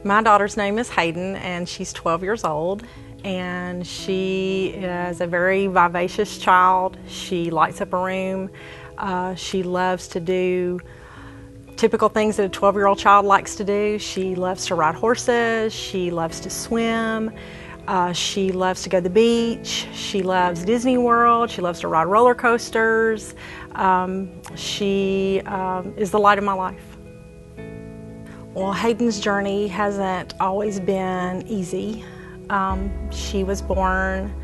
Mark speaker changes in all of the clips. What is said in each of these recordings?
Speaker 1: My daughter's name is Hayden, and she's 12 years old, and she is a very vivacious child. She lights up a room. She loves to do typical things that a 12-year-old child likes to do. She loves to ride horses. She loves to swim. She loves to go to the beach. She loves Disney World. She loves to ride roller coasters. She is the light of my life. Well, Hayden's journey hasn't always been easy. She was born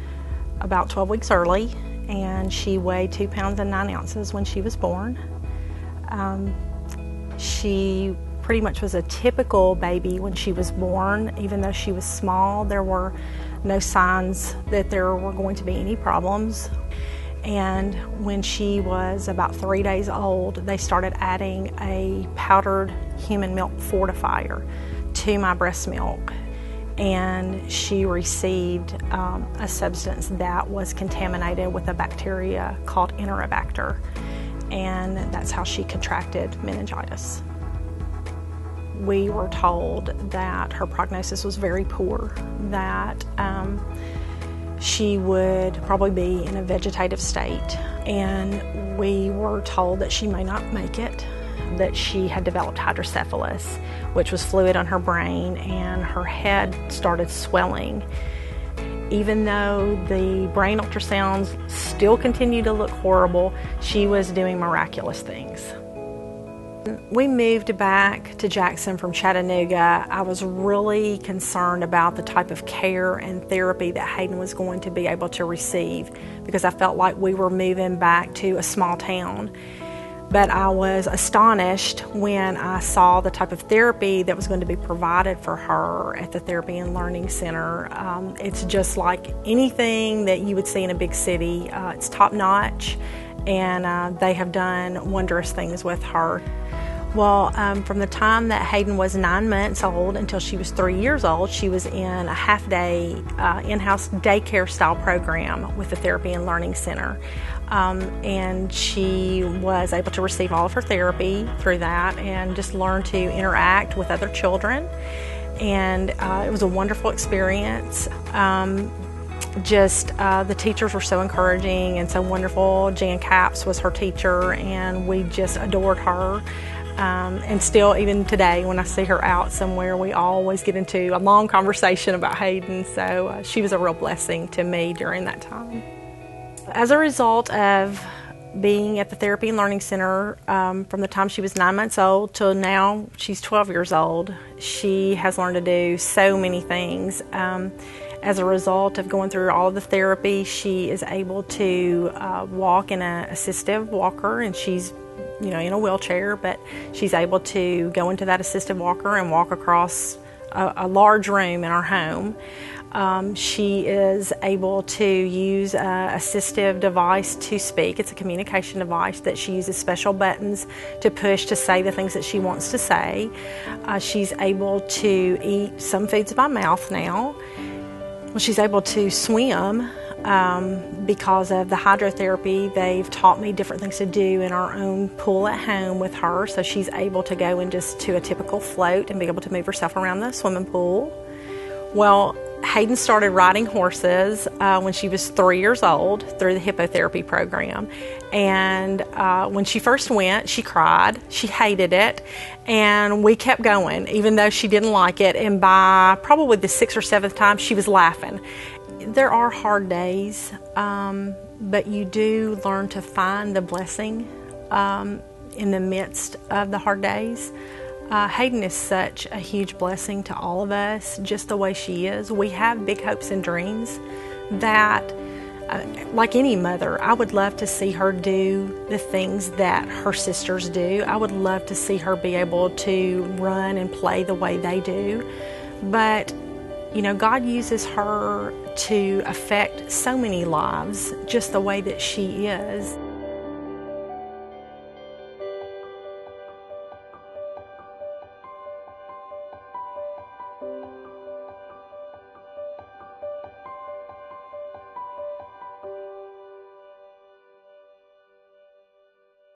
Speaker 1: about 12 weeks early, and she weighed 2 pounds and 9 ounces when she was born. She pretty much was a typical baby when she was born. Even though she was small, there were no signs that there were going to be any problems. And when she was about 3 days old, they started adding a powdered human milk fortifier to my breast milk. And she received a substance that was contaminated with a bacteria called Enterobacter. And that's how she contracted meningitis. We were told that her prognosis was very poor, that she would probably be in a vegetative state, and we were told that she may not make it, that she had developed hydrocephalus, which was fluid on her brain, and her head started swelling. Even though the brain ultrasounds still continued to look horrible, she was doing miraculous things. We moved back to Jackson from Chattanooga. I was really concerned about the type of care and therapy that Hayden was going to be able to receive, because I felt like we were moving back to a small town. But I was astonished when I saw the type of therapy that was going to be provided for her at the Therapy and Learning Center. It's just like anything that you would see in a big city. It's top-notch, and they have done wondrous things with her. Well, from the time that Hayden was 9 months old until she was 3 years old, she was in a half-day in-house daycare style program with the Therapy and Learning Center. And she was able to receive all of her therapy through that and just learn to interact with other children. And it was a wonderful experience. The teachers were so encouraging and so wonderful. Jan Capps was her teacher, and we just adored her. And still, even today, when I see her out somewhere, we always get into a long conversation about Hayden. So she was a real blessing to me during that time. As a result of being at the Therapy and Learning Center from the time she was 9 months old till now she's 12 years old, she has learned to do so many things. As a result of going through all of the therapy, she is able to walk in an assistive walker, and she's in a wheelchair, but she's able to go into that assistive walker and walk across a large room in our home. She is able to use an assistive device to speak. It's a communication device that she uses special buttons to push to say the things that she wants to say. She's able to eat some foods by mouth now. Well, she's able to swim. Because of the hydrotherapy, they've taught me different things to do in our own pool at home with her, so she's able to go in just to a typical float and be able to move herself around the swimming pool. Well, Hayden started riding horses when she was 3 years old through the hippotherapy program. And when she first went, she cried. She hated it. And we kept going, even though she didn't like it. And by probably the 6th or 7th time, she was laughing. There are hard days, but you do learn to find the blessing in the midst of the hard days. Hayden is such a huge blessing to all of us, just the way she is. We have big hopes and dreams that, like any mother, I would love to see her do the things that her sisters do. I would love to see her be able to run and play the way they do. But God uses her to affect so many lives just the way that she is.